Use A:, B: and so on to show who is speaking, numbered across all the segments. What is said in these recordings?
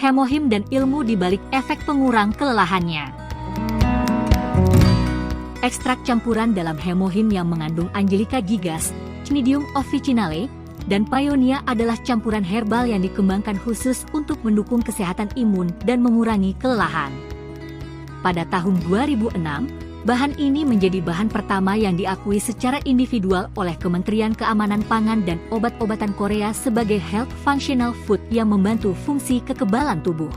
A: hemohim dan ilmu di balik efek pengurang kelelahannya. Ekstrak campuran dalam hemohim yang mengandung Angelica gigas, Cnidium officinale, dan Paeonia adalah campuran herbal yang dikembangkan khusus untuk mendukung kesehatan imun dan mengurangi kelelahan. Pada tahun 2006, bahan ini menjadi bahan pertama yang diakui secara individual oleh Kementerian Keamanan Pangan dan Obat-obatan Korea sebagai Health Functional Food yang membantu fungsi kekebalan tubuh.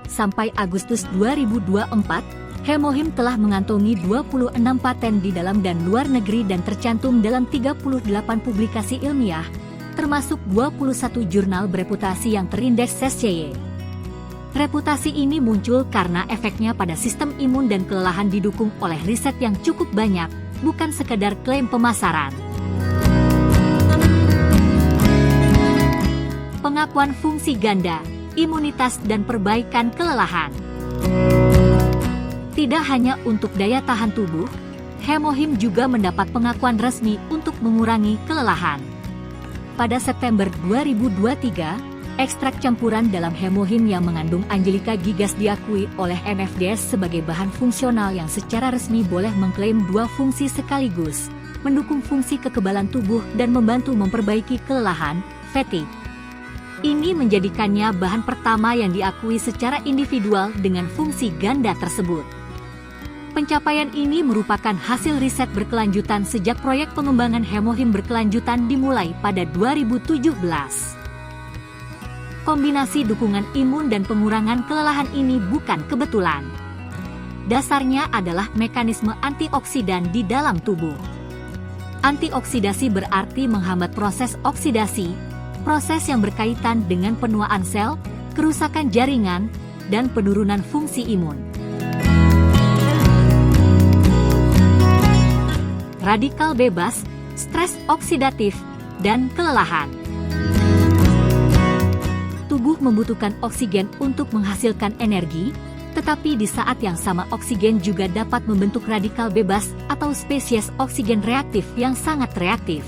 A: Sampai Agustus 2024, hemohim telah mengantongi 26 paten di dalam dan luar negeri dan tercantum dalam 38 publikasi ilmiah, termasuk 21 jurnal bereputasi yang terindeks SCY. Reputasi ini muncul karena efeknya pada sistem imun dan kelelahan didukung oleh riset yang cukup banyak, bukan sekedar klaim pemasaran. Pengakuan fungsi ganda, imunitas dan perbaikan kelelahan. Tidak hanya untuk daya tahan tubuh, hemohim juga mendapat pengakuan resmi untuk mengurangi kelelahan. Pada September 2023, ekstrak campuran dalam hemohim yang mengandung Angelica gigas diakui oleh MFDS sebagai bahan fungsional yang secara resmi boleh mengklaim dua fungsi sekaligus, mendukung fungsi kekebalan tubuh dan membantu memperbaiki kelelahan, fatigue. Ini menjadikannya bahan pertama yang diakui secara individual dengan fungsi ganda tersebut. Pencapaian ini merupakan hasil riset berkelanjutan sejak proyek pengembangan hemohim berkelanjutan dimulai pada 2017. Kombinasi dukungan imun dan pengurangan kelelahan ini bukan kebetulan. Dasarnya adalah mekanisme antioksidan di dalam tubuh. Antioksidasi berarti menghambat proses oksidasi, proses yang berkaitan dengan penuaan sel, kerusakan jaringan, dan penurunan fungsi imun. Radikal bebas, stres oksidatif, dan kelelahan. Tubuh membutuhkan oksigen untuk menghasilkan energi, tetapi di saat yang sama oksigen juga dapat membentuk radikal bebas atau spesies oksigen reaktif yang sangat reaktif.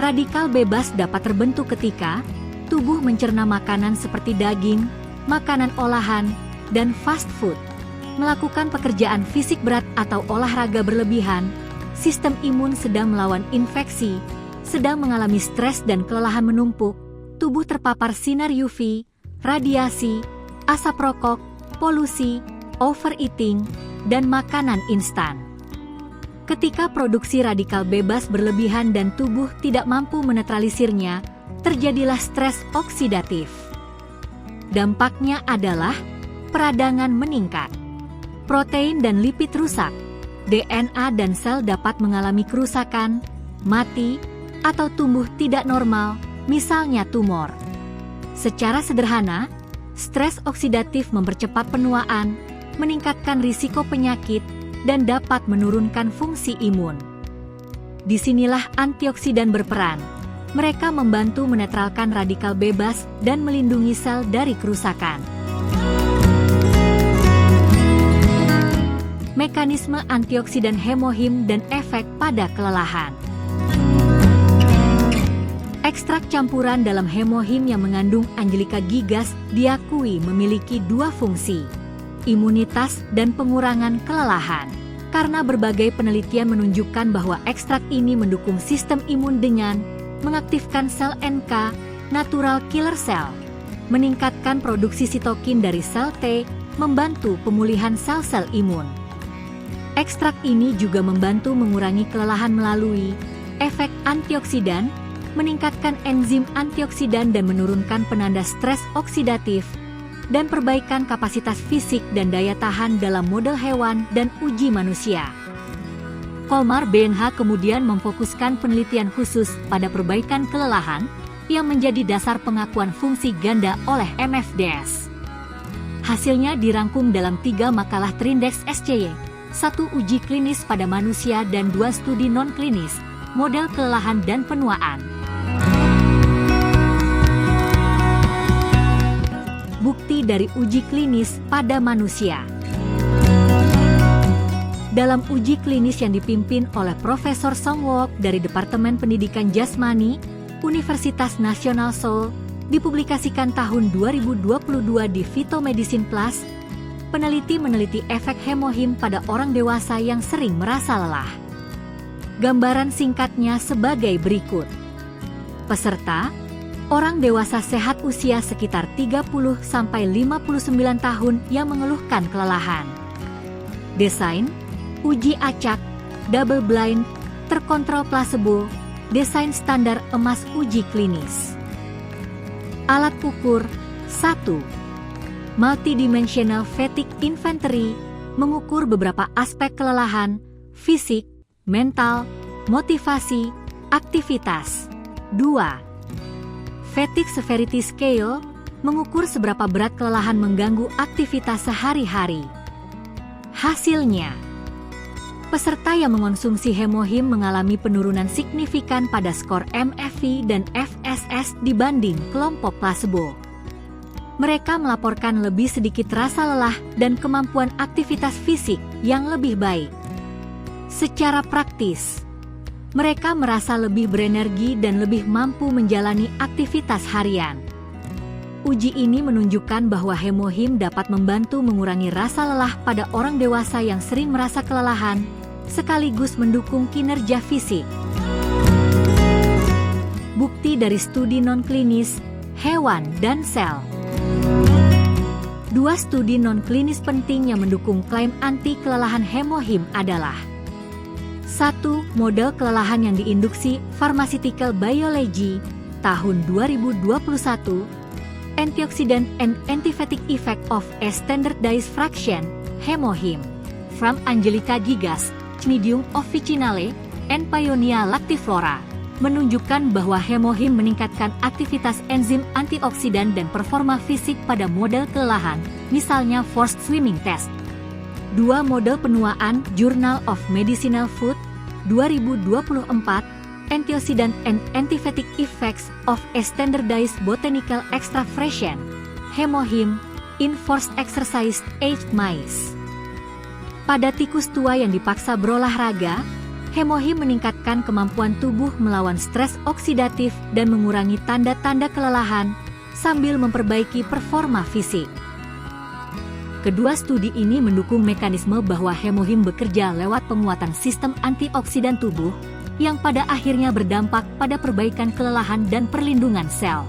A: Radikal bebas dapat terbentuk ketika tubuh mencerna makanan seperti daging, makanan olahan, dan fast food, melakukan pekerjaan fisik berat atau olahraga berlebihan, sistem imun sedang melawan infeksi, sedang mengalami stres dan kelelahan menumpuk, tubuh terpapar sinar UV, radiasi, asap rokok, polusi, overeating, dan makanan instan. Ketika produksi radikal bebas berlebihan dan tubuh tidak mampu menetralisirnya, terjadilah stres oksidatif. Dampaknya adalah peradangan meningkat, protein dan lipid rusak, DNA dan sel dapat mengalami kerusakan, mati, atau tumbuh tidak normal, misalnya tumor. Secara sederhana, stres oksidatif mempercepat penuaan, meningkatkan risiko penyakit, dan dapat menurunkan fungsi imun. Disinilah antioksidan berperan. Mereka membantu menetralkan radikal bebas dan melindungi sel dari kerusakan. Mekanisme antioksidan hemohim dan efek pada kelelahan. Ekstrak campuran dalam hemohim yang mengandung Angelica gigas diakui memiliki dua fungsi, imunitas dan pengurangan kelelahan. Karena berbagai penelitian menunjukkan bahwa ekstrak ini mendukung sistem imun dengan mengaktifkan sel NK, natural killer cell, meningkatkan produksi sitokin dari sel T, membantu pemulihan sel-sel imun. Ekstrak ini juga membantu mengurangi kelelahan melalui efek antioksidan, meningkatkan enzim antioksidan dan menurunkan penanda stres oksidatif, dan perbaikan kapasitas fisik dan daya tahan dalam model hewan dan uji manusia. Kolmar BNH kemudian memfokuskan penelitian khusus pada perbaikan kelelahan yang menjadi dasar pengakuan fungsi ganda oleh MFDS. Hasilnya dirangkum dalam 3 makalah terindeks SCY, 1 uji klinis pada manusia dan 2 studi non-klinis, model kelelahan dan penuaan. Bukti dari uji klinis pada manusia. Dalam uji klinis yang dipimpin oleh Profesor Song Wook dari Departemen Pendidikan Jasmani, Universitas Nasional Seoul, Dipublikasikan tahun 2022 di Phytomedicine Plus, peneliti meneliti efek hemohim pada orang dewasa yang sering merasa lelah. Gambaran singkatnya sebagai berikut. Peserta, orang dewasa sehat usia sekitar 30-59 tahun yang mengeluhkan kelelahan. Desain, uji acak, double blind, terkontrol placebo, desain standar emas uji klinis. Alat ukur 1. Multidimensional Fatigue Inventory mengukur beberapa aspek kelelahan, fisik, mental, motivasi, aktivitas. 2. Fatigue Severity Scale mengukur seberapa berat kelelahan mengganggu aktivitas sehari-hari. Hasilnya, peserta yang mengonsumsi hemohim mengalami penurunan signifikan pada skor MFV dan FSS dibanding kelompok placebo. Mereka melaporkan lebih sedikit rasa lelah dan kemampuan aktivitas fisik yang lebih baik. Secara praktis, mereka merasa lebih berenergi dan lebih mampu menjalani aktivitas harian. Uji ini menunjukkan bahwa hemohim dapat membantu mengurangi rasa lelah pada orang dewasa yang sering merasa kelelahan, sekaligus mendukung kinerja fisik. Bukti dari studi non-klinis, hewan dan sel. 2 studi non-klinis penting yang mendukung klaim anti kelelahan hemohim adalah 1. Model kelelahan yang diinduksi Pharmaceutical Biology tahun 2021, Antioxidant and Antifatigue Effect of a Standardized Fraction, Hemohim, from Angelica Gigas, Cnidium officinale, and Paeonia lactiflora, menunjukkan bahwa hemohim meningkatkan aktivitas enzim antioksidan dan performa fisik pada model kelelahan, misalnya forced swimming test. 2 model penuaan Journal of Medicinal Food, 2024, Antioxidant and Antifatigue Effects of a Standardized Botanical Extraction, Hemohim, in Forced Exercise Aged Mice. Pada tikus tua yang dipaksa berolahraga, hemohim meningkatkan kemampuan tubuh melawan stres oksidatif dan mengurangi tanda-tanda kelelahan, sambil memperbaiki performa fisik. Kedua studi ini mendukung mekanisme bahwa hemohim bekerja lewat penguatan sistem antioksidan tubuh, yang pada akhirnya berdampak pada perbaikan kelelahan dan perlindungan sel.